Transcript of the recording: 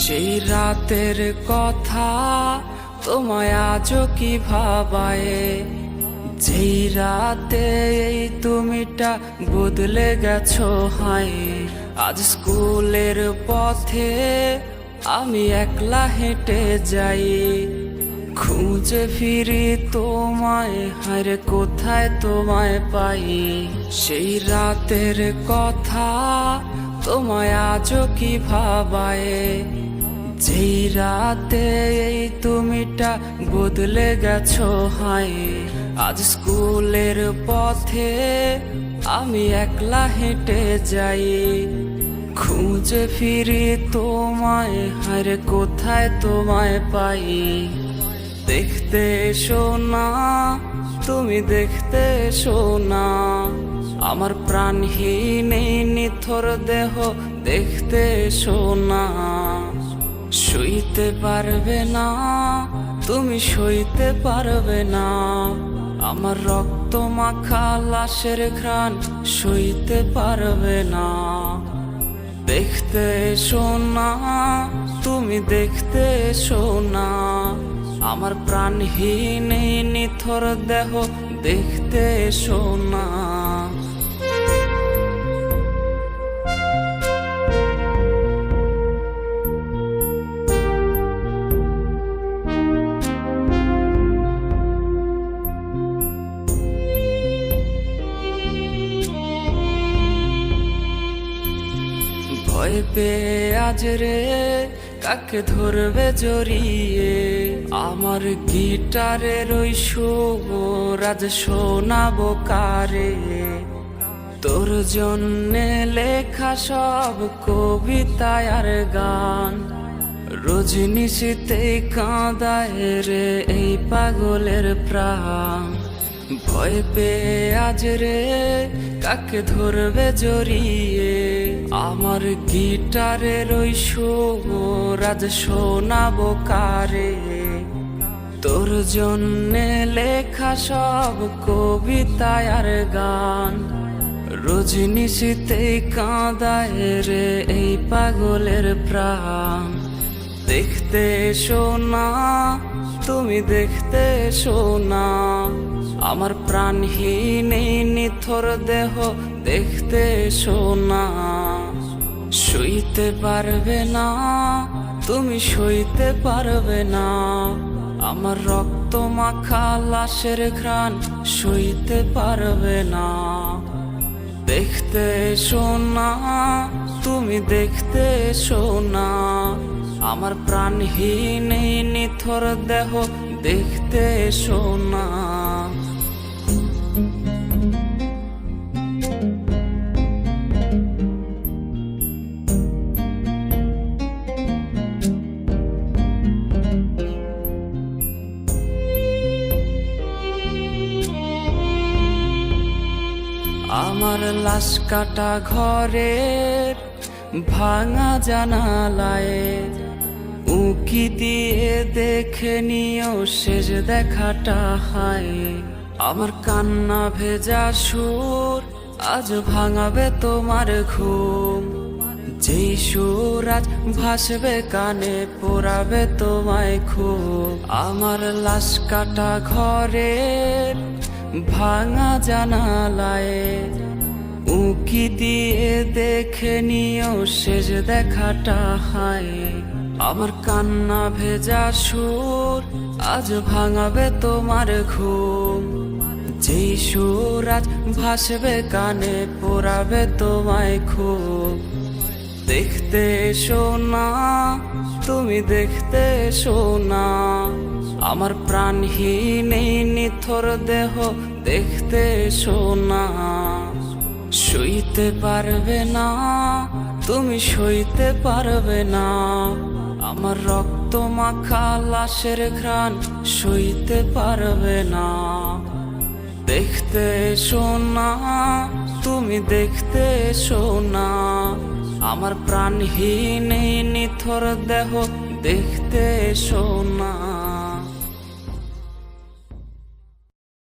সেই রাতের কথা তোমায় আজও কি ভাবায়, যেই রাতে এই তুমিটা বদলে গেছো হায়। আজ স্কুলের পথে আমি একলা হেঁটে যাই, খুঁজে ফিরি তোমায়, হায়রে কোথায় তোমায় পাই। সেই রাতের কথা তোমায় আজও কি ভাবায়, যেই রাতে এই তুমিটা বদলে গেছো হায়। আজ স্কুলের পথে আমি একলা হেঁটে যাই, খুঁজে ফিরি তোমায়, হায়রে কোথায় তোমায় পাই। দেখতে এসো না, তুমি দেখতে এসো না, আমার প্রাণহীন এই নিথর দেহ দেখতে এসো না। সইতে পারবে না, তুমি সইতে পারবে না, আমার রক্ত মাখা লাশের ঘ্রাণ সইতে পারবে না। দেখতে এসো না, তুমি দেখতে এসো না, আমার প্রাণহীন এই নিথর দেহ দেখতে এসো না। ভয় পেয়ে আজ রে কাকে ধরবে জড়িয়ে, আমার গিটারের ওই সুর আজ শোনাবো কারে। তোর জন্যে লেখা সব কবিতা আর গান, রজনিশীতে কাঁদায় রে এই পাগলের প্রাণ। ভয় পেয়ে আজ রে কাকে ধরবে জড়িয়ে, আমার গিটারের ওই সুর আজ শোনাবো কারে। তোর জন্যে লেখা সব কবিতা আর গান, রজনিশীতে কাঁদায় রে এই পাগলের প্রাণ। দেখতে এসো না, তুমি দেখতে এসো না, আমার প্রাণহীন এই নিথর দেহ দেখতে এসো না। সইতে পারবে না, তুমি সইতে পারবে না, আমার রক্ত মাখা লাশের ঘ্রাণ সইতে পারবে না। দেখতে এসো না, তুমি দেখতে এসো না, আমার প্রাণহীন এই নিথর দেহ দেখতে এসো না। আমার লাশ কাটা ঘরের ভাঙা জানালায় উঁকি দিয়ে দেখে নিও শেষ দেখাটা হায়। আমার কান্না ভেজা সুর আজ ভাঙাবে তোমার ঘুম, যেই সুর আজ ভাসবে কানে পোড়াবে তোমায় খুব। আমার লাশ কাটা ঘরের ভাঙা জানালায় উঁকি দিয়ে দেখে নিও শেষ দেখাটা হায়। আমার কান্না ভেজা সুর আজ ভাঙাবে তোমার ঘুম, যেই সুর আজ ভাসবে কানে পোড়াবে তোমায় খুব। দেখতে এসো না, তুমি দেখতে এসো না, আমার প্রাণহীন এই নিথর দেহ দেখতে এসো না। সইতে পারবে না, তুমি সইতে পারবে না, আমার রক্ত মাখা লাশের ঘ্রাণ সইতে পারবে না। দেখতে এসো না, তুমি দেখতে এসো না, আমার প্রাণহীন এই নিথর দেহ দেখতে এসো না।